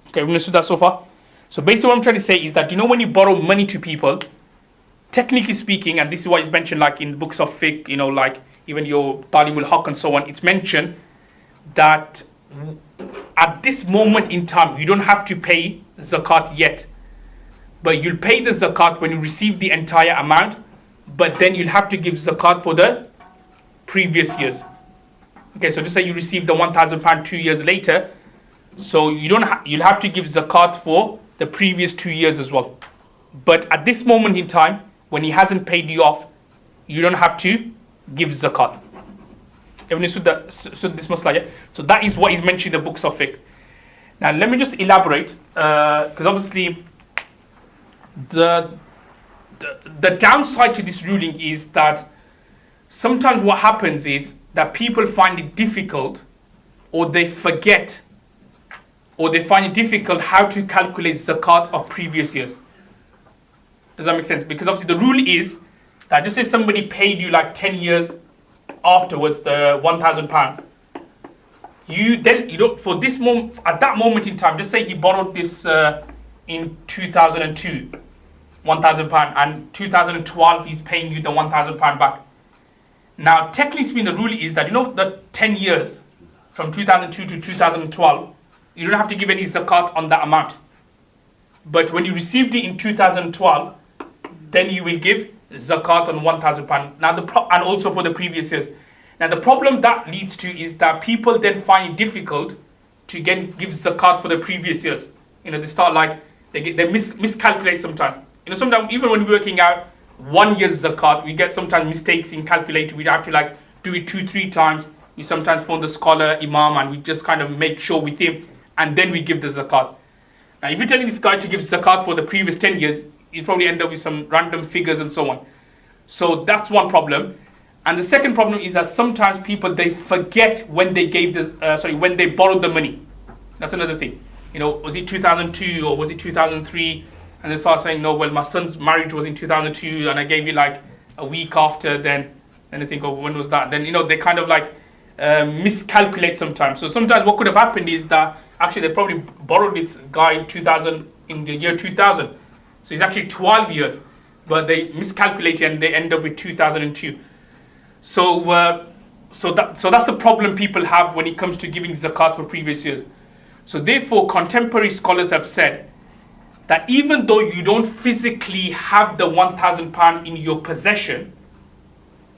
Okay, we understood that so far? So basically what I'm trying to say is that, you know, when you borrow money to people, technically speaking, and this is why it's mentioned like in books of fiqh, you know, like even your Talimul Haq and so on, it's mentioned that at this moment in time you don't have to pay zakat yet, but you'll pay the zakat when you receive the entire amount, but then you'll have to give zakat for the previous years. Okay, so just say you received the £1,000 2 years later, so you'll have to give zakat for the previous 2 years as well. But at this moment in time, when he hasn't paid you off, you don't have to give zakat. Everyone understood that? So this must like it. So that is what is mentioned in the books of fiqh. Now let me just elaborate, because obviously the downside to this ruling is that sometimes what happens is that people find it difficult, or they forget, or they find it difficult how to calculate zakat of previous years. Does that make sense? Because obviously the rule is that just say somebody paid you like 10 years afterwards the £1,000. You don't, for this moment, at that moment in time, just say he borrowed this in 2002, £1,000, and 2012 he's paying you the £1,000 back. Now, technically speaking, the rule is that, you know, the 10 years from 2002 to 2012, you don't have to give any zakat on that amount. But when you received it in 2012, then you will give zakat on £1,000. Now, and also for the previous years. Now, the problem that leads to is that people then find it difficult to give zakat for the previous years. You know, they start like they miscalculate sometimes. You know, sometimes even when we're working out 1 year's zakat, we get sometimes mistakes in calculating. We have to like do it 2-3 times. We sometimes phone the scholar imam and we just kind of make sure with him, and then we give the zakat. Now, if you're telling this guy to give zakat for the previous 10 years, you'll probably end up with some random figures and so on. So that's one problem. And the second problem is that sometimes people, they forget when they gave this, when they borrowed the money. That's another thing. You know, was it 2002 or was it 2003? And they start saying, no, well, my son's marriage was in 2002 and I gave it like a week after. Then they think, oh, when was that? Then, you know, they kind of like miscalculate sometimes. So sometimes what could have happened is that actually they probably borrowed this guy in the year 2000. So it's actually 12 years, but they miscalculate and they end up with 2002. So that's the problem people have when it comes to giving zakat for previous years. So therefore, contemporary scholars have said that even though you don't physically have the £1,000 in your possession,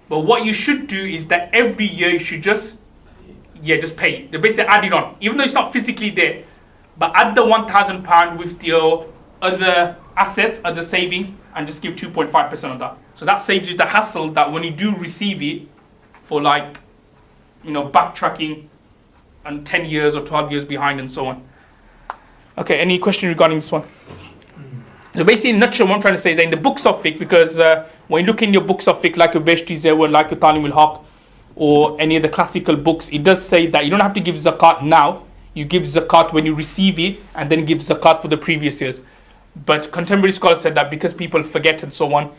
but what you should do is that every year you should just pay it. They basically add it on, even though it's not physically there, but add the £1,000 with your other assets, other savings, and just give 2.5% of that. So that saves you the hassle that when you do receive it for backtracking and 10 years or 12 years behind and so on. Okay, any question regarding this one? So basically, in a nutshell, what I'm trying to say is that in the books of fiqh, because when you look in your books of fiqh, like your Behshti Zewar, like your Talim al-Haq, or any of the classical books, it does say that you don't have to give zakat now. You give zakat when you receive it, and then give zakat for the previous years. But contemporary scholars said that because people forget and so on,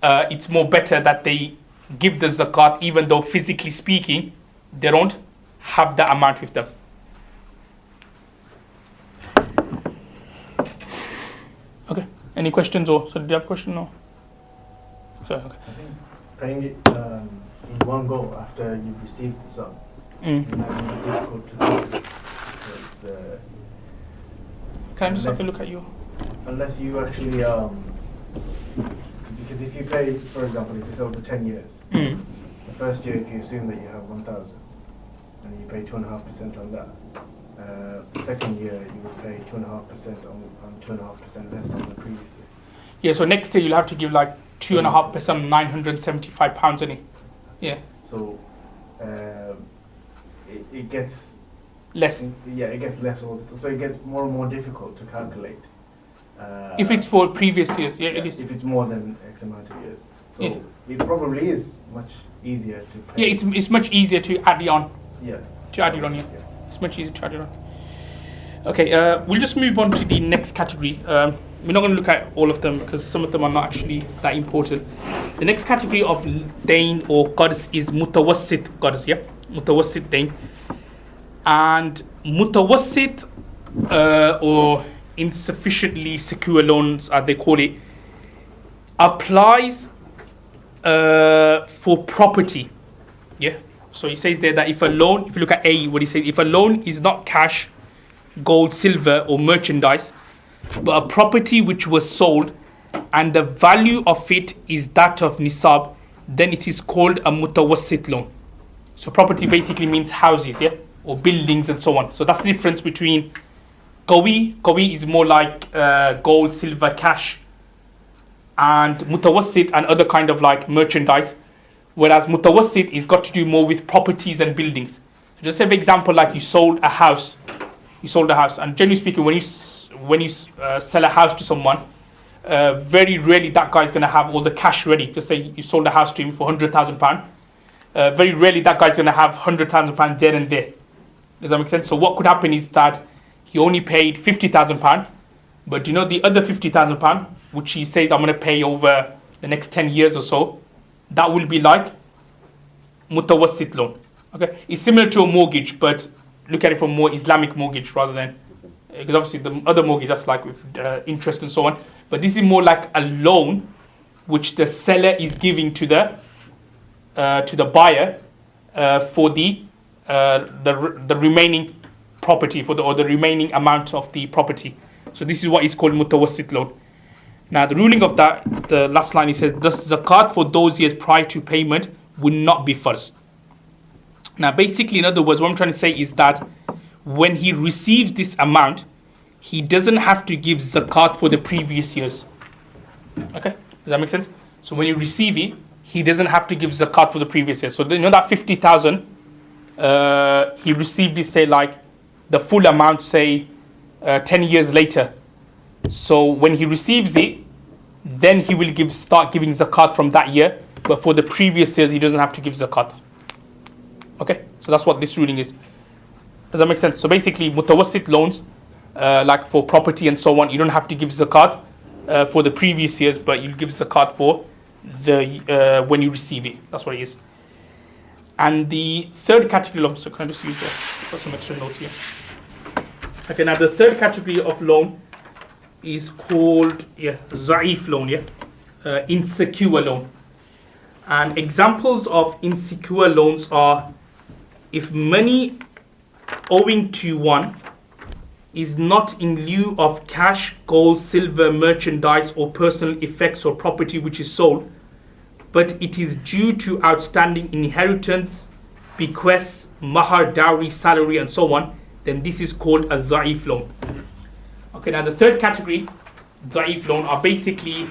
it's more better that they give the zakat, even though physically speaking, they don't have that amount with them. Okay. Any questions? Or so did you have a question? No. Sorry. Okay. I think paying it in one go after you've received the sum might be difficult to do. Because, Can I just have a look at you? unless you actually because if you pay, for example, if it's over 10 years, the first year if you assume that you have 1,000 and you pay 2.5% on that, the second year you would pay 2.5% on 2.5% less than the previous year. Yeah, so next year you'll have to give like 2.5%, £975 in it. Yeah. So it gets Less. Yeah, it gets less all the time. So it gets more and more difficult to calculate. If it's for previous years, yeah, it is. If it's more than X amount of years. So Yeah. it probably is much easier to pay. Yeah, it's much easier to add it on. Yeah. To add it on, yeah. It's much easier to add it on. Okay, we'll just move on to the next category. We're not going to look at all of them because some of them are not actually that important. The next category of dain or qarz is mutawassit qarz, yeah? Mutawassit dain. And mutawassit or insufficiently secure loans, as they call it, applies for property. Yeah. So he says there that if you look at A, what he says, if a loan is not cash, gold, silver, or merchandise, but a property which was sold and the value of it is that of nisab, then it is called a mutawassit loan. So property basically means houses, yeah, or buildings and so on. So that's the difference between qawi is more like gold, silver, cash, and mutawassit and other kind of like merchandise, whereas mutawassit is got to do more with properties and buildings. So just say for example, like you sold a house, and generally speaking, when you sell a house to someone, very rarely that guy is going to have all the cash ready. Just say you sold a house to him for £100,000. Very rarely that guy is going to have £100,000 there and there. Does that make sense? So what could happen is that he only paid £50,000, but you know the other £50,000, which he says I'm going to pay over the next 10 years or so, that will be like mutawassit loan. Okay, it's similar to a mortgage, but look at it from more Islamic mortgage rather than, because obviously the other mortgage that's like with interest and so on. But this is more like a loan, which the seller is giving to the buyer for the remaining property or the remaining amount of the property. So this is what is called mutawassit loan. Now the ruling of that, the last line, he says, thus zakat for those years prior to payment will not be farz. Now basically, in other words, what I'm trying to say is that when he receives this amount, he doesn't have to give zakat for the previous years. Okay, does that make sense? So when you receive it, he doesn't have to give zakat for the previous year. So you know that 50,000, he received it, say like the full amount, say 10 years later. So when he receives it, then he will start giving zakat from that year. But for the previous years, he doesn't have to give zakat. Okay, so that's what this ruling is. Does that make sense? So basically, mutawassit loans, like for property and so on, you don't have to give zakat for the previous years, but you'll give zakat for the when you receive it. That's what it is. And the third category loan, so can I just use that? Got some extra notes here. Okay, now the third category of loan is called Za'if loan, insecure loan. And examples of insecure loans are if money owing to one is not in lieu of cash, gold, silver, merchandise, or personal effects or property which is sold, but it is due to outstanding inheritance, bequests, mahar, dowry, salary, and so on, then this is called a Za'if loan. Okay, now the third category, Za'if loan, are basically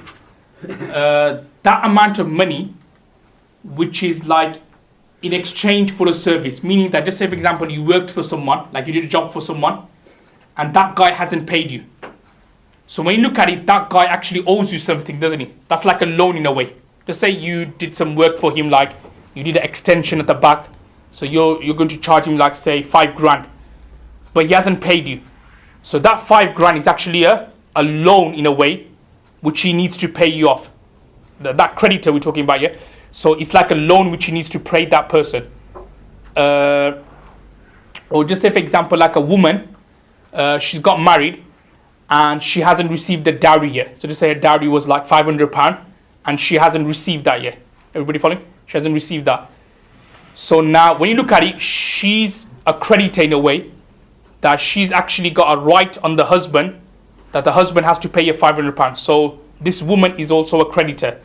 that amount of money which is like in exchange for a service, meaning that, just say for example, you worked for someone, like you did a job for someone, and that guy hasn't paid you. So when you look at it, that guy actually owes you something, doesn't he? That's like a loan in a way. Just say you did some work for him, like you did an extension at the back, so you're going to charge him like say 5 grand, but he hasn't paid you. So that 5 grand is actually a loan in a way, which he needs to pay you off. That creditor we're talking about, yeah? So it's like a loan which he needs to pay that person. Or just say for example, like a woman, she's got married and she hasn't received the dowry yet. So just say her dowry was like £500 and she hasn't received that yet. Everybody following? She hasn't received that. So now when you look at it, she's a creditor in a way, that she's actually got a right on the husband, that the husband has to pay her £500. So this woman is also a creditor.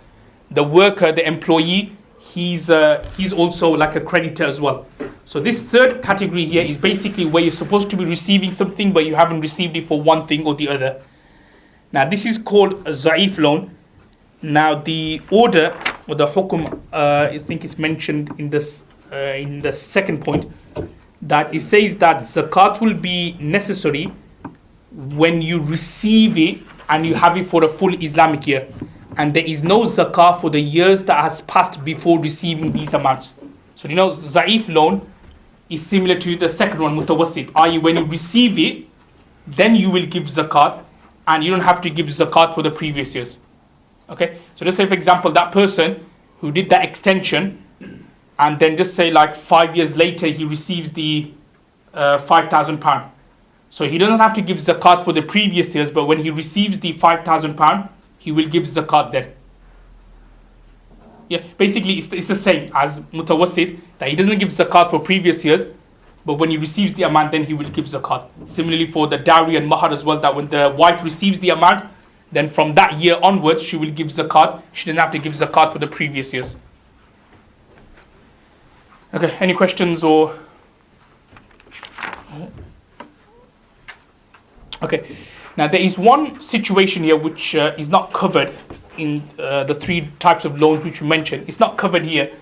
The worker, the employee, he's also like a creditor as well. So this third category here is basically where you're supposed to be receiving something but you haven't received it for one thing or the other. Now this is called a Za'if loan. Now the order or the hukum, I think it's mentioned in this in the second point, that it says that zakat will be necessary when you receive it and you have it for a full Islamic year, and there is no zakat for the years that has passed before receiving these amounts. So you know, Za'if loan is similar to the second one, Mutawassit, i.e. when you receive it, then you will give zakat, and you don't have to give zakat for the previous years. Okay, so let's say for example that person who did that extension, and then just say like 5 years later he receives the £5,000. So he doesn't have to give zakat for the previous years, but when he receives the £5,000, he will give zakat then. Yeah, basically it's the same as Mutawassit, that he doesn't give zakat for previous years, but when he receives the amount, then he will give zakat. Similarly for the dowry and mahar as well, that when the wife receives the amount, then from that year onwards she will give zakat. She doesn't have to give zakat for the previous years. Okay, any questions or? Okay, now there is one situation here which is not covered in the 3 types of loans which we mentioned. It's not covered here,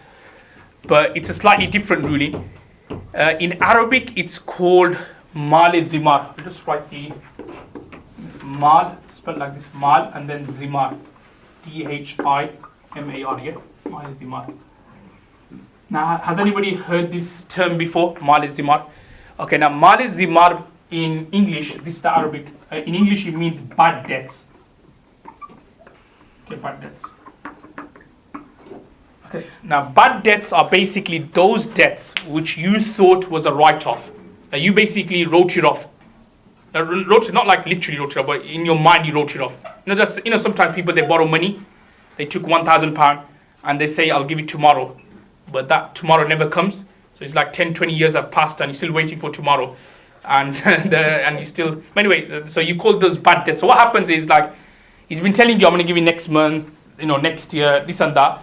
but it's a slightly different ruling. In Arabic, it's called mal-e-zimar. Just write the mal, spelled like this, mal, and then zimar, D-H-I-M-A-R, yeah, mal-e-zimar. Now, has anybody heard this term before, mal-e-zimar? Okay, now mal-e-zimar in English, this is the Arabic. In English, it means bad debts. Okay, bad debts. Okay, now bad debts are basically those debts which you thought was a write-off. That you basically wrote it off. Wrote it, not like literally wrote it off, but in your mind you wrote it off. Sometimes people, they borrow money. They took £1,000 and they say, I'll give it tomorrow. But that tomorrow never comes. So it's like 10, 20 years have passed and you're still waiting for tomorrow. And and you still, anyway, so you call those bad debts. So what happens is, like, he's been telling you, I'm going to give you next month, next year, this and that.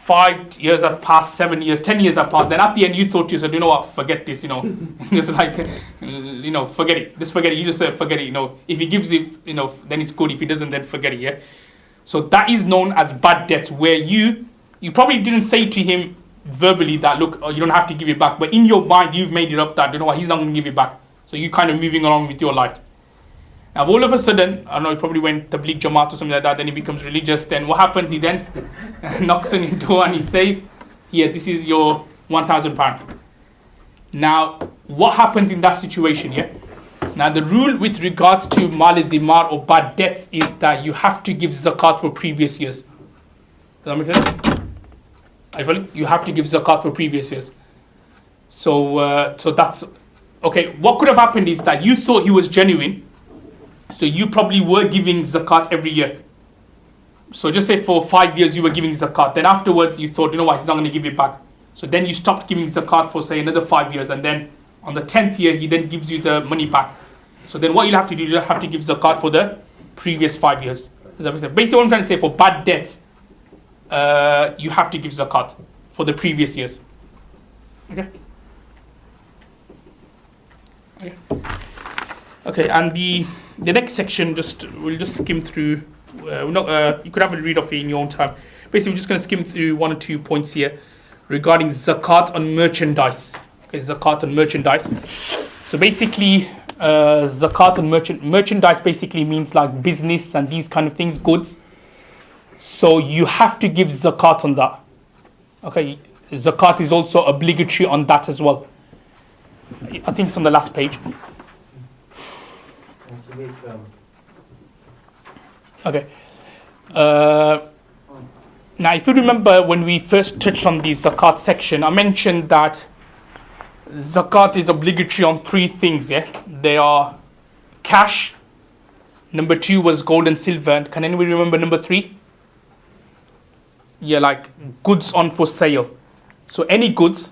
5 years have passed, 7 years, 10 years have passed. Then at the end you thought to yourself, you know what, forget this, It's like, forget it. Just forget it. You just say, forget it, If he gives it, then it's good. If he doesn't, then forget it, yeah? So that is known as bad debts, where you probably didn't say to him verbally that, look, you don't have to give it back. But in your mind, you've made it up that, he's not going to give it back. So you're kind of moving along with your life. Now, all of a sudden, I don't know, he probably went to Tabligh Jamaat or something like that, then he becomes religious. Then what happens? He then knocks on his door and he says, here, this is your £1,000. Now, what happens in that situation here? Now, the rule with regards to mal-e-dimar or bad debts is that you have to give zakat for previous years. Does that make sense? I follow? You have to give zakat for previous years. So that's okay. What could have happened is that you thought he was genuine, So you probably were giving zakat every year. So just say for 5 years you were giving zakat. Then afterwards you thought, you know what, he's not going to give it back. So then you stopped giving zakat for say another 5 years, and then on the 10th year he then gives you the money back. So then what you'll have to do, you'll have to give zakat for the previous 5 years. Does that make sense? Basically what I'm trying to say, for bad debts, you have to give zakat for the previous years. Okay? Okay, and the next section, we'll just skim through. You could have a read of it in your own time. Basically, we're just going to skim through 1 or 2 points here regarding zakat on merchandise. Okay, zakat on merchandise. So basically, zakat on merchandise basically means like business and these kind of things, goods. So you have to give zakat on that. Okay, zakat is also obligatory on that as well. I think it's on the last page. Okay. Now, if you remember when we first touched on the zakat section, I mentioned that zakat is obligatory on 3 things. Yeah, they are cash. Number 2 was gold and silver. Can anybody remember number 3? Yeah, like goods on for sale. So any goods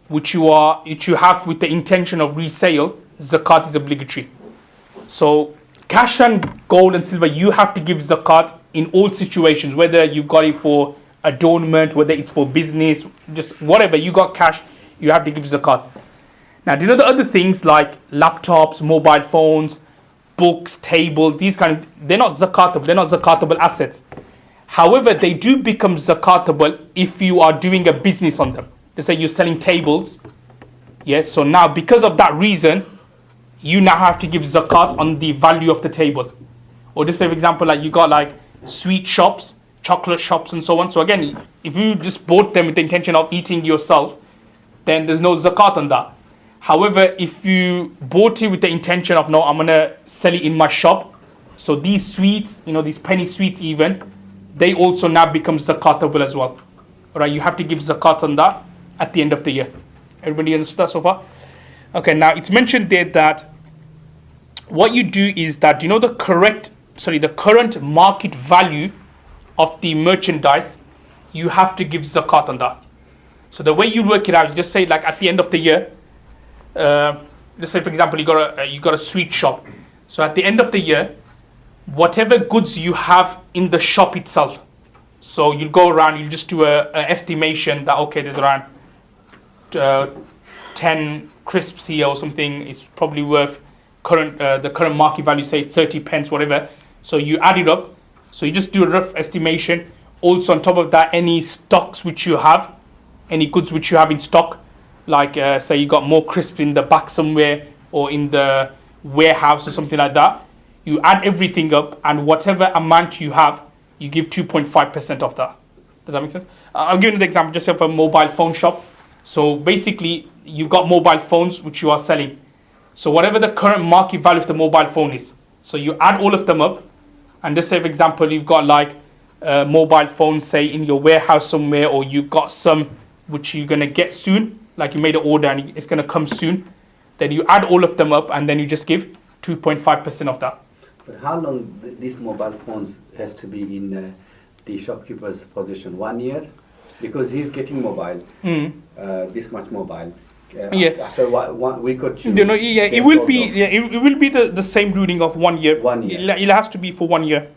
which you have with the intention of resale, zakat is obligatory. So cash and gold and silver, you have to give zakat in all situations, whether you've got it for adornment, whether it's for business, just whatever, you got cash, you have to give zakat. Now, do you know the other things like laptops, mobile phones, books, tables, these they're not zakatable assets. However, they do become zakatable if you are doing a business on them. Let's say you're selling tables. Yeah, so now because of that reason, you now have to give zakat on the value of the table. Or just say, for example, like you got like sweet shops, chocolate shops and so on. So again, if you just bought them with the intention of eating yourself, then there's no zakat on that. However, if you bought it with the intention of, no, I'm going to sell it in my shop. So these sweets, these penny sweets even, they also now become zakatable as well. All right, you have to give zakat on that at the end of the year. Everybody understood that so far? Okay, now it's mentioned there that what you do is that, the current market value of the merchandise, you have to give zakat on that. So the way you work it out, you just say like at the end of the year, let's say for example, you got a sweet shop. So at the end of the year, whatever goods you have in the shop itself, so you'll go around, you'll just do a estimation that, okay, there's around 10 crisps here or something, it's probably worth the current market value, say 30 pence, whatever. So you add it up. So you just do a rough estimation. Also on top of that, any stocks which you have, any goods which you have in stock, like say you got more crisps in the back somewhere or in the warehouse or something like that. You add everything up, and whatever amount you have, you give 2.5% of that. Does that make sense? I'll give you an example just of a mobile phone shop. So basically, you've got mobile phones which you are selling. So whatever the current market value of the mobile phone is, so you add all of them up, and just say, for example, you've got like mobile phones, say in your warehouse somewhere, or you've got some which you're gonna get soon, like you made an order and it's gonna come soon. Then you add all of them up, and then you just give 2.5% of that. But how long these mobile phones has to be in the shopkeeper's possession? 1 year? Because he's getting mobile, this much mobile. After 1 week or 2. It will be. It will be the same ruling of 1 year. 1 year. It has to be for 1 year.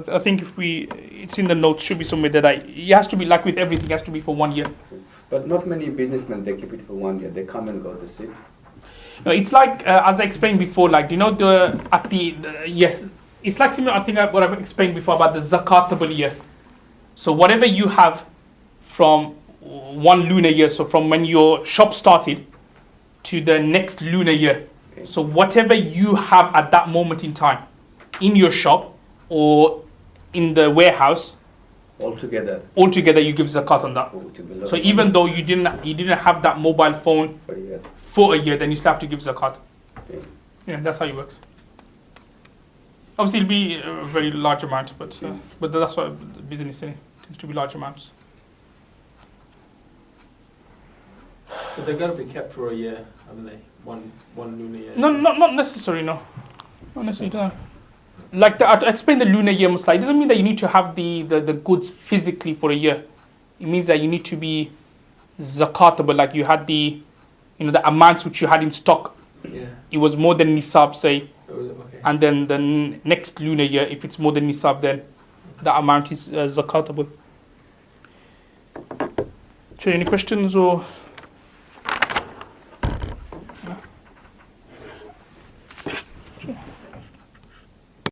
I think it's in the notes. Should be somewhere that it has to be like with everything. It has to be for 1 year. But not many businessmen, they keep it for 1 year. They come and go. That's it. No, it's like as I explained before. Like it's like similar. I think what I've explained before about the zakatable year. So whatever you have from 1 lunar year, so from when your shop started to the next lunar year. Okay. So whatever you have at that moment in time in your shop or in the warehouse, altogether you give zakat on that. So even though you didn't have that mobile phone for a year, then you still have to give zakat. Okay. Yeah, that's how it works. Obviously, it'll be a very large amount, but that's what business tends to be large amounts. But they're going to be kept for a year, haven't they? One lunar year. No, not necessarily. No, not necessarily. No. like to explain the lunar year Muslim, it doesn't mean that you need to have the goods physically for a year. It means that you need to be zakatable, like you had the amounts which you had in stock. Yeah. It was more than nisab, say, Okay. and then the next lunar year, if it's more than nisab, then the amount is zakatable. So any questions or?